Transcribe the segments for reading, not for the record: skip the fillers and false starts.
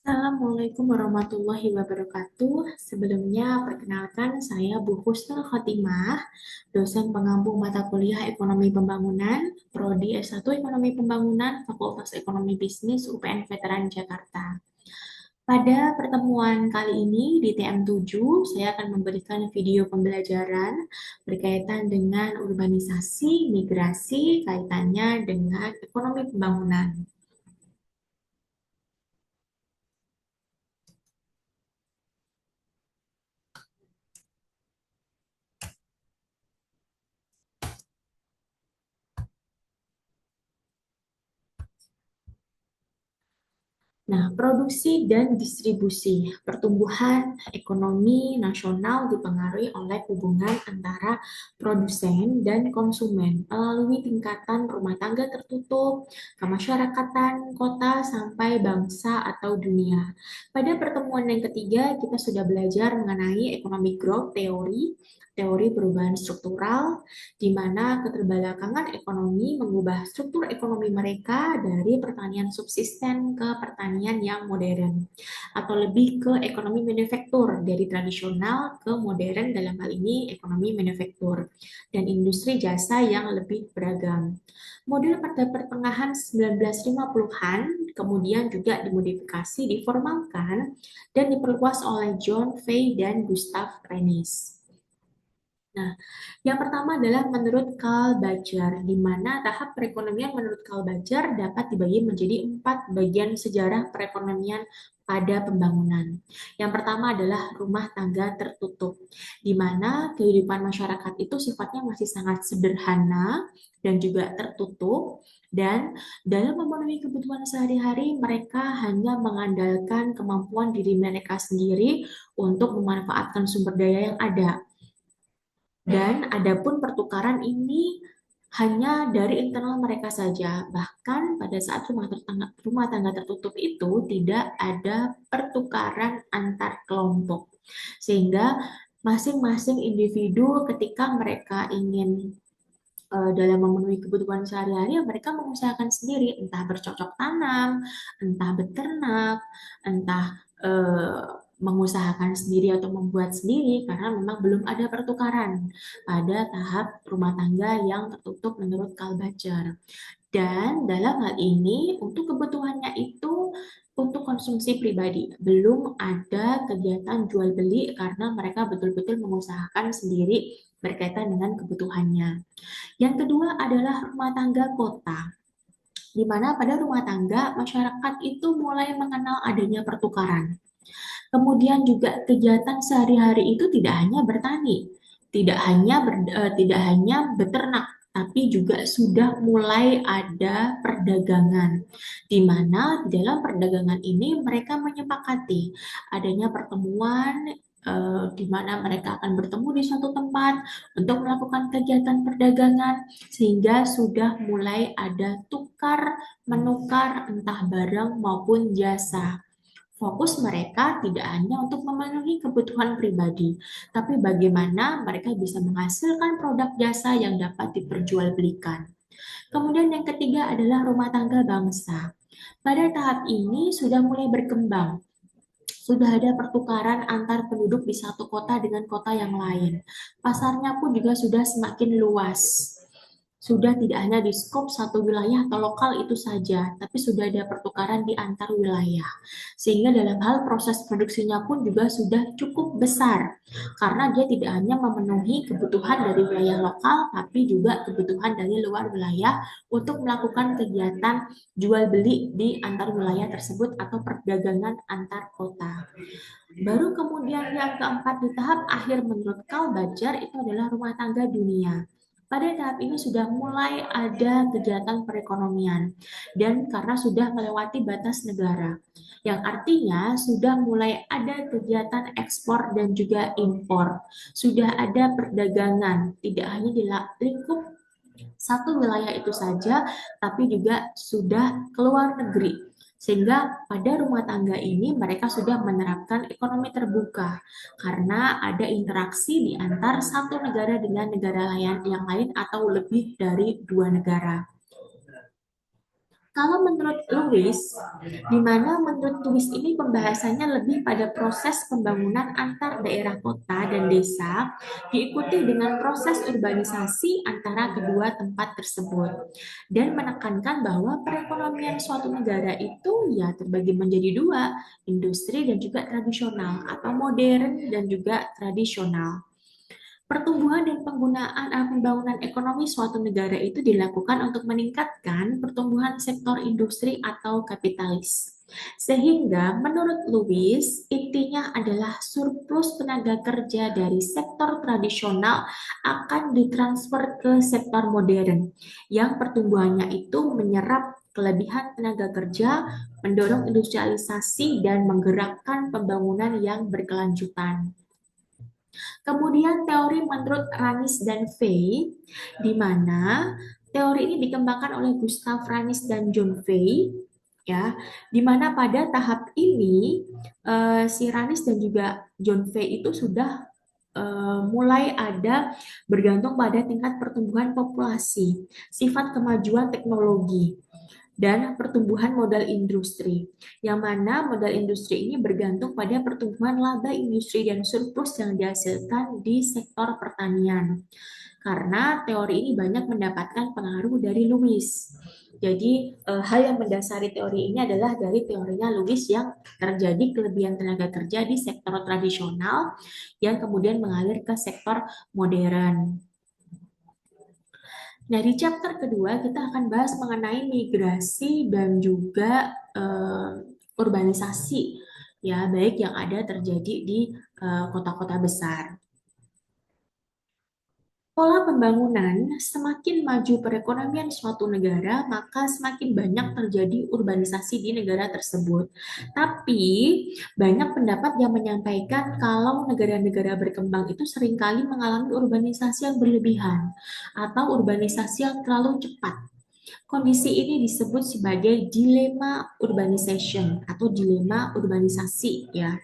Assalamualaikum warahmatullahi wabarakatuh. Sebelumnya, perkenalkan saya Bu Husnul Khotimah, dosen pengampu mata kuliah Ekonomi Pembangunan, Prodi S1 Ekonomi Pembangunan, Fakultas Ekonomi Bisnis UPN Veteran Jakarta. Pada pertemuan kali ini di TM7, saya akan memberikan video pembelajaran berkaitan dengan urbanisasi, migrasi, kaitannya dengan ekonomi pembangunan. Nah, produksi dan distribusi pertumbuhan ekonomi nasional dipengaruhi oleh hubungan antara produsen dan konsumen melalui tingkatan rumah tangga tertutup, kemasyarakatan, kota, sampai bangsa atau dunia. Pada pertemuan yang ketiga, kita sudah belajar mengenai ekonomi growth teori, teori perubahan struktural, di mana keterbelakangan ekonomi mengubah struktur ekonomi mereka dari pertanian subsisten ke pertanian yang modern, atau lebih ke ekonomi manufaktur dari tradisional ke modern dalam hal ini ekonomi manufaktur dan industri jasa yang lebih beragam. Model pada pertengahan 1950-an kemudian juga dimodifikasi, diformalkan, dan diperluas oleh John Fay dan Gustav Rennes. Nah, yang pertama adalah menurut Karl Bajar, di mana tahap perekonomian menurut Karl Bajar dapat dibagi menjadi 4 bagian sejarah perekonomian pada pembangunan. Yang pertama adalah rumah tangga tertutup, di mana kehidupan masyarakat itu sifatnya masih sangat sederhana dan juga tertutup, dan dalam memenuhi kebutuhan sehari-hari mereka hanya mengandalkan kemampuan diri mereka sendiri untuk memanfaatkan sumber daya yang ada. Dan adapun pertukaran ini hanya dari internal mereka saja. Bahkan pada saat rumah tangga tertutup itu tidak ada pertukaran antar kelompok. Sehingga masing-masing individu ketika mereka ingin dalam memenuhi kebutuhan sehari-hari, ya mereka mengusahakan sendiri, entah bercocok tanam, entah beternak, entah eh, mengusahakan sendiri atau membuat sendiri, karena memang belum ada pertukaran pada tahap rumah tangga yang tertutup menurut Kalbajar. Dan dalam hal ini, untuk kebutuhannya itu untuk konsumsi pribadi, belum ada kegiatan jual beli karena mereka betul-betul mengusahakan sendiri berkaitan dengan kebutuhannya. Yang kedua adalah rumah tangga kota, di mana pada rumah tangga masyarakat itu mulai mengenal adanya pertukaran. Kemudian juga kegiatan sehari-hari itu tidak hanya bertani, tidak hanya beternak, tapi juga sudah mulai ada perdagangan, di mana di dalam perdagangan ini mereka menyepakati adanya pertemuan di mana mereka akan bertemu di suatu tempat untuk melakukan kegiatan perdagangan, sehingga sudah mulai ada tukar menukar entah barang maupun jasa. Fokus mereka tidak hanya untuk memenuhi kebutuhan pribadi, tapi bagaimana mereka bisa menghasilkan produk jasa yang dapat diperjualbelikan. Kemudian yang ketiga adalah rumah tangga bangsa. Pada tahap ini sudah mulai berkembang, sudah ada pertukaran antar penduduk di satu kota dengan kota yang lain. Pasarnya pun juga sudah semakin luas. Sudah tidak hanya di skop satu wilayah atau lokal itu saja, tapi sudah ada pertukaran di antar wilayah. Sehingga dalam hal proses produksinya pun juga sudah cukup besar, karena dia tidak hanya memenuhi kebutuhan dari wilayah lokal, tapi juga kebutuhan dari luar wilayah untuk melakukan kegiatan jual beli di antar wilayah tersebut atau perdagangan antar kota. Baru kemudian yang keempat di tahap akhir menurut Karl Bajar itu adalah rumah tangga dunia. Pada tahap ini sudah mulai ada kegiatan perekonomian dan karena sudah melewati batas negara, yang artinya sudah mulai ada kegiatan ekspor dan juga impor. Sudah ada perdagangan, tidak hanya di lingkup satu wilayah itu saja, tapi juga sudah keluar negeri. Sehingga pada rumah tangga ini mereka sudah menerapkan ekonomi terbuka karena ada interaksi di antar satu negara dengan negara lain yang lain atau lebih dari dua negara. Kalau menurut Lewis, di mana menurut Lewis ini pembahasannya lebih pada proses pembangunan antar daerah kota dan desa, diikuti dengan proses urbanisasi antara kedua tempat tersebut, dan menekankan bahwa perekonomian suatu negara itu ya terbagi menjadi dua, industri dan juga tradisional, atau modern dan juga tradisional. Pertumbuhan dan pembangunan ekonomi suatu negara itu dilakukan untuk meningkatkan pertumbuhan sektor industri atau kapitalis. Sehingga menurut Lewis, intinya adalah surplus tenaga kerja dari sektor tradisional akan ditransfer ke sektor modern yang pertumbuhannya itu menyerap kelebihan tenaga kerja, mendorong industrialisasi dan menggerakkan pembangunan yang berkelanjutan. Kemudian teori menurut Ranis dan Fay, di mana teori ini dikembangkan oleh Gustav Ranis dan John Fay, ya, di mana pada tahap ini si Ranis dan juga John Fay itu sudah mulai ada bergantung pada tingkat pertumbuhan populasi, sifat kemajuan teknologi, dan pertumbuhan modal industri, yang mana modal industri ini bergantung pada pertumbuhan laba industri dan surplus yang dihasilkan di sektor pertanian. Karena teori ini banyak mendapatkan pengaruh dari Lewis. Jadi hal yang mendasari teori ini adalah dari teorinya Lewis yang terjadi kelebihan tenaga kerja di sektor tradisional yang kemudian mengalir ke sektor modern. Nah, di chapter kedua kita akan bahas mengenai migrasi dan juga urbanisasi, ya, baik yang ada terjadi di kota-kota besar. Pola pembangunan, semakin maju perekonomian suatu negara, maka semakin banyak terjadi urbanisasi di negara tersebut. Tapi, banyak pendapat yang menyampaikan kalau negara-negara berkembang itu seringkali mengalami urbanisasi yang berlebihan atau urbanisasi yang terlalu cepat. Kondisi ini disebut sebagai dilema urbanization atau dilema urbanisasi, ya,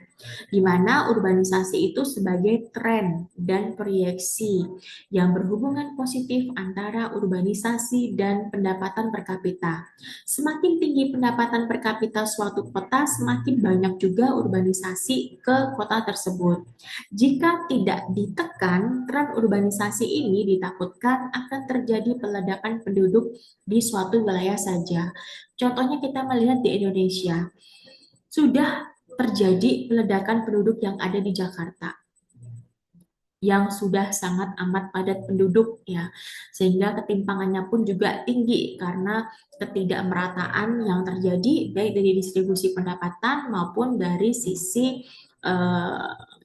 di mana urbanisasi itu sebagai tren dan proyeksi yang berhubungan positif antara urbanisasi dan pendapatan per kapita. Semakin tinggi pendapatan per kapita suatu kota, semakin banyak juga urbanisasi ke kota tersebut. Jika tidak ditekan, tren urbanisasi ini ditakutkan akan terjadi peledakan penduduk di suatu wilayah saja. Contohnya kita melihat di Indonesia, sudah terjadi peledakan penduduk yang ada di Jakarta yang sudah sangat amat padat penduduk, ya, sehingga ketimpangannya pun juga tinggi karena ketidakmerataan yang terjadi baik dari distribusi pendapatan maupun dari sisi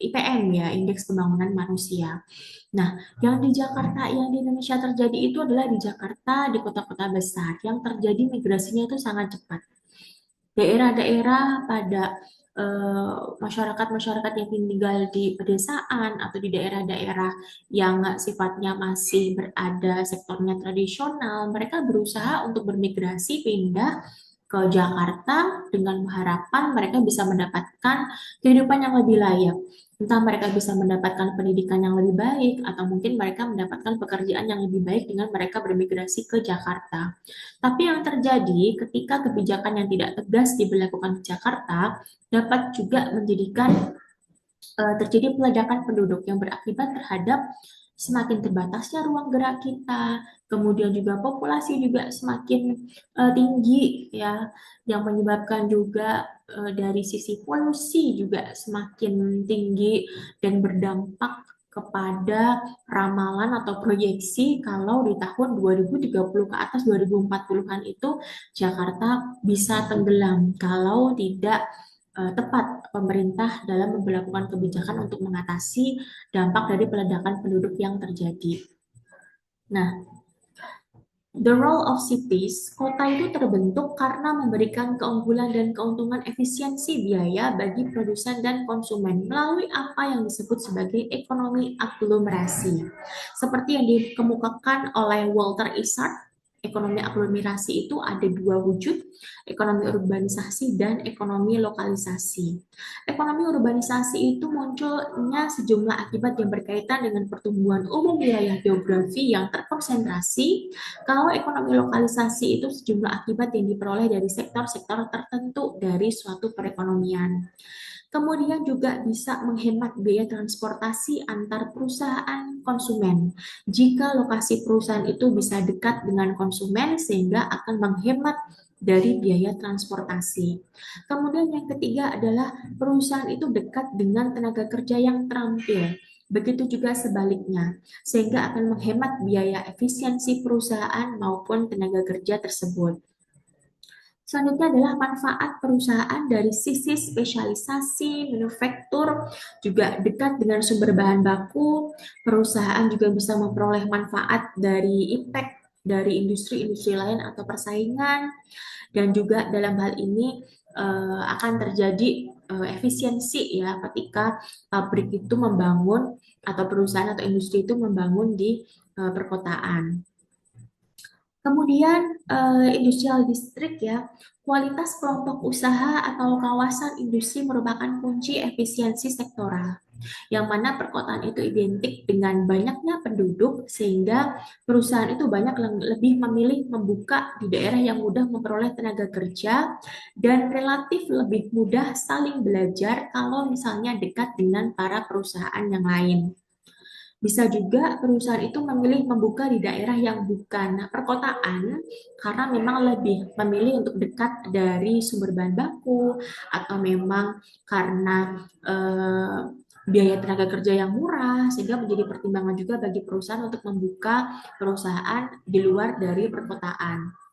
IPM, ya, indeks pembangunan manusia. Nah, yang di Jakarta, yang di Indonesia terjadi itu adalah di Jakarta, di kota-kota besar yang terjadi migrasinya itu sangat cepat. Daerah-daerah pada masyarakat-masyarakat yang tinggal di pedesaan atau di daerah-daerah yang sifatnya masih berada sektornya tradisional, mereka berusaha untuk bermigrasi pindah ke Jakarta dengan harapan mereka bisa mendapatkan kehidupan yang lebih layak. Entah mereka bisa mendapatkan pendidikan yang lebih baik atau mungkin mereka mendapatkan pekerjaan yang lebih baik dengan mereka bermigrasi ke Jakarta. Tapi yang terjadi ketika kebijakan yang tidak tegas diberlakukan di Jakarta dapat juga menjadikan terjadi peledakan penduduk yang berakibat terhadap semakin terbatasnya ruang gerak kita, kemudian juga populasi juga semakin tinggi, ya, yang menyebabkan juga dari sisi polusi juga semakin tinggi dan berdampak kepada ramalan atau proyeksi kalau di tahun 2030 ke atas 2040-an itu Jakarta bisa tenggelam kalau tidak tepat pemerintah dalam memperlakukan kebijakan untuk mengatasi dampak dari peledakan penduduk yang terjadi. Nah, the role of cities, kota itu terbentuk karena memberikan keunggulan dan keuntungan efisiensi biaya bagi produsen dan konsumen melalui apa yang disebut sebagai ekonomi aglomerasi. Seperti yang dikemukakan oleh Walter Isard ekonomi aglomerasi itu ada dua wujud, ekonomi urbanisasi dan ekonomi lokalisasi. Ekonomi urbanisasi itu munculnya sejumlah akibat yang berkaitan dengan pertumbuhan umum wilayah geografi yang terkonsentrasi. Kalau ekonomi lokalisasi itu sejumlah akibat yang diperoleh dari sektor-sektor tertentu dari suatu perekonomian. Kemudian juga bisa menghemat biaya transportasi antar perusahaan konsumen. Jika lokasi perusahaan itu bisa dekat dengan konsumen sehingga akan menghemat dari biaya transportasi. Kemudian yang ketiga adalah perusahaan itu dekat dengan tenaga kerja yang terampil. Begitu juga sebaliknya, sehingga akan menghemat biaya efisiensi perusahaan maupun tenaga kerja tersebut. Selanjutnya adalah manfaat perusahaan dari sisi spesialisasi, manufaktur, juga dekat dengan sumber bahan baku. Perusahaan juga bisa memperoleh manfaat dari impact dari industri-industri lain atau persaingan, dan juga dalam hal ini akan terjadi efisiensi ya ketika pabrik itu membangun atau perusahaan atau industri itu membangun di perkotaan. Kemudian industrial district ya, kualitas kelompok usaha atau kawasan industri merupakan kunci efisiensi sektoral. Yang mana perkotaan itu identik dengan banyaknya penduduk sehingga perusahaan itu banyak lebih memilih membuka di daerah yang mudah memperoleh tenaga kerja dan relatif lebih mudah saling belajar kalau misalnya dekat dengan para perusahaan yang lain. Bisa juga perusahaan itu memilih membuka di daerah yang bukan perkotaan karena memang lebih memilih untuk dekat dari sumber bahan baku atau memang karena biaya tenaga kerja yang murah sehingga menjadi pertimbangan juga bagi perusahaan untuk membuka perusahaan di luar dari perkotaan.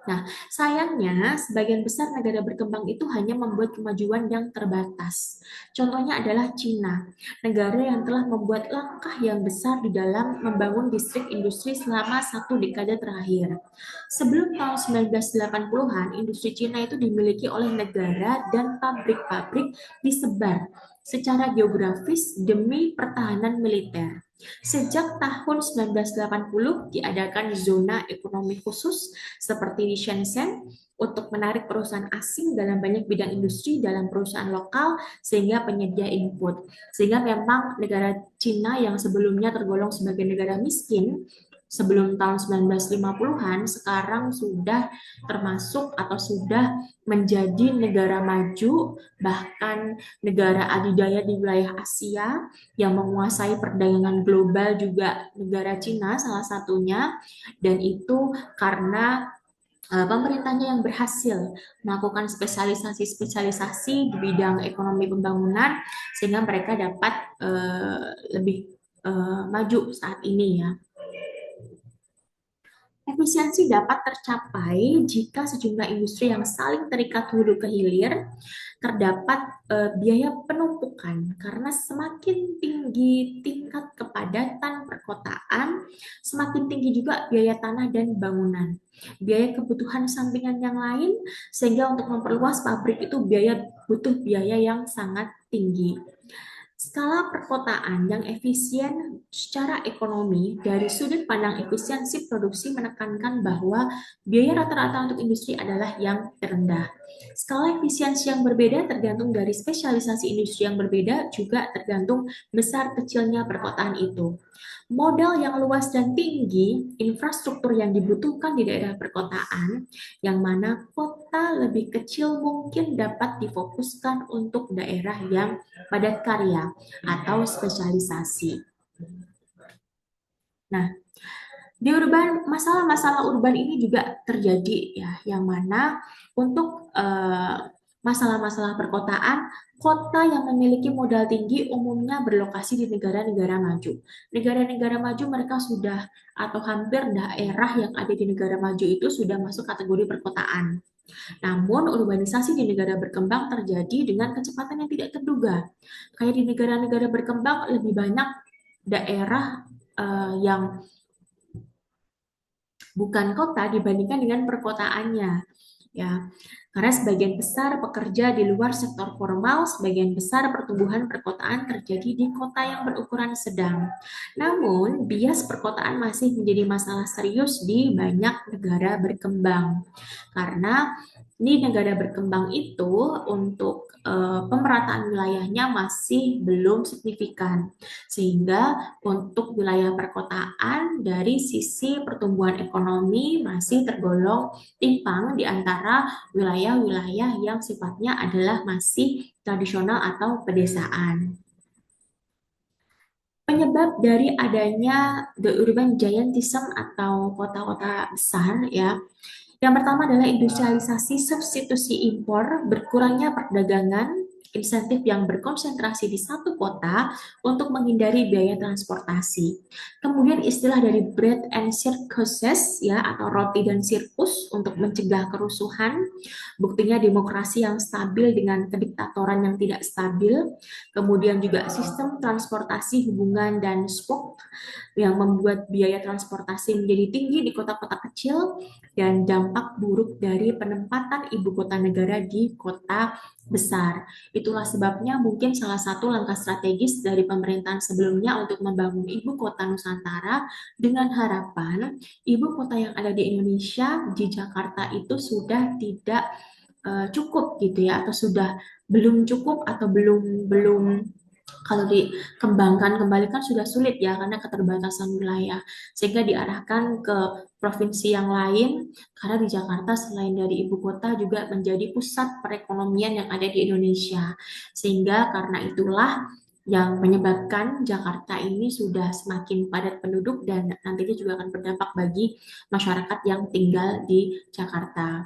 Nah, sayangnya sebagian besar negara berkembang itu hanya membuat kemajuan yang terbatas. Contohnya adalah Cina, negara yang telah membuat langkah yang besar di dalam membangun distrik industri selama satu dekade terakhir. Sebelum tahun 1980-an, industri Cina itu dimiliki oleh negara dan pabrik-pabrik disebar secara geografis demi pertahanan militer. Sejak tahun 1980 diadakan zona ekonomi khusus seperti di Shenzhen untuk menarik perusahaan asing dalam banyak bidang industri dalam perusahaan lokal sehingga penyedia input. Sehingga memang negara Cina yang sebelumnya tergolong sebagai negara miskin sebelum tahun 1950-an sekarang sudah termasuk atau sudah menjadi negara maju, bahkan negara adidaya di wilayah Asia yang menguasai perdagangan global juga negara Cina salah satunya, dan itu karena pemerintahnya yang berhasil melakukan spesialisasi-spesialisasi di bidang ekonomi pembangunan sehingga mereka dapat lebih maju saat ini ya. Efisiensi dapat tercapai jika sejumlah industri yang saling terikat hulu ke hilir terdapat biaya penumpukan karena semakin tinggi tingkat kepadatan perkotaan, semakin tinggi juga biaya tanah dan bangunan. Biaya kebutuhan sampingan yang lain sehingga untuk memperluas pabrik itu butuh biaya yang sangat tinggi. Skala perkotaan yang efisien secara ekonomi dari sudut pandang efisiensi produksi menekankan bahwa biaya rata-rata untuk industri adalah yang terendah. Skala efisiensi yang berbeda tergantung dari spesialisasi industri yang berbeda, juga tergantung besar kecilnya perkotaan itu. Modal yang luas dan tinggi, infrastruktur yang dibutuhkan di daerah perkotaan, yang mana kota lebih kecil mungkin dapat difokuskan untuk daerah yang padat karya atau spesialisasi. Nah, di urban, masalah-masalah urban ini juga terjadi ya, yang mana untuk masalah-masalah perkotaan, kota yang memiliki modal tinggi umumnya berlokasi di negara-negara maju. Negara-negara maju mereka sudah atau hampir daerah yang ada di negara maju itu sudah masuk kategori perkotaan. Namun urbanisasi di negara berkembang terjadi dengan kecepatan yang tidak terduga. Kayak di negara-negara berkembang lebih banyak daerah yang bukan kota dibandingkan dengan perkotaannya. ya. Karena sebagian besar pekerja di luar sektor formal, sebagian besar pertumbuhan perkotaan terjadi di kota yang berukuran sedang. Namun, bias perkotaan masih menjadi masalah serius di banyak negara berkembang. Karena di negara berkembang itu untuk pemerataan wilayahnya masih belum signifikan. Sehingga untuk wilayah perkotaan dari sisi pertumbuhan ekonomi masih tergolong timpang di antara wilayah-wilayah yang sifatnya adalah masih tradisional atau pedesaan. Penyebab dari adanya the urban giantism atau kota-kota besar ya, yang pertama adalah industrialisasi substitusi impor, berkurangnya perdagangan, insentif yang berkonsentrasi di satu kota untuk menghindari biaya transportasi. Kemudian istilah dari bread and circuses ya atau roti dan sirkus untuk mencegah kerusuhan. Buktinya demokrasi yang stabil dengan kediktatoran yang tidak stabil. Kemudian juga sistem transportasi hubungan dan spoke yang membuat biaya transportasi menjadi tinggi di kota-kota kecil dan dampak buruk dari penempatan ibu kota negara di kota besar. Itulah sebabnya mungkin salah satu langkah strategis dari pemerintahan sebelumnya untuk membangun ibu kota Nusantara dengan harapan ibu kota yang ada di Indonesia, di Jakarta itu sudah tidak cukup gitu ya, atau sudah belum cukup atau belum belum kalau dikembangkan kembali kan sudah sulit ya karena keterbatasan wilayah, sehingga diarahkan ke provinsi yang lain karena di Jakarta selain dari ibu kota juga menjadi pusat perekonomian yang ada di Indonesia. Sehingga karena itulah yang menyebabkan Jakarta ini sudah semakin padat penduduk dan nantinya juga akan berdampak bagi masyarakat yang tinggal di Jakarta.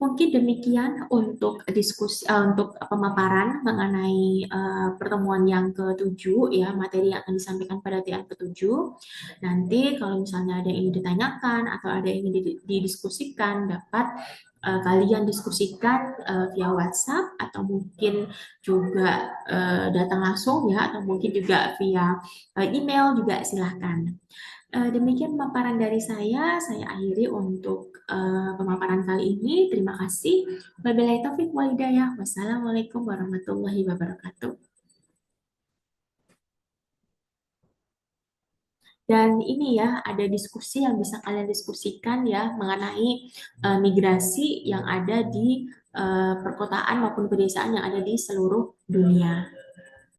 Mungkin demikian untuk diskusi untuk pemaparan mengenai pertemuan yang ketujuh ya, materi yang akan disampaikan pada yang ketujuh. Nanti kalau misalnya ada yang ingin ditanyakan atau ada yang ingin didiskusikan, dapat kalian diskusikan via WhatsApp atau mungkin juga datang langsung ya atau mungkin juga via email juga silahkan. Demikian pemaparan dari saya akhiri untuk pemaparan kali ini. Terima kasih. Wabillahi taufiq wal hidayah. Wassalamualaikum warahmatullahi wabarakatuh. Dan ini ya, ada diskusi yang bisa kalian diskusikan ya mengenai migrasi yang ada di perkotaan maupun pedesaan yang ada di seluruh dunia.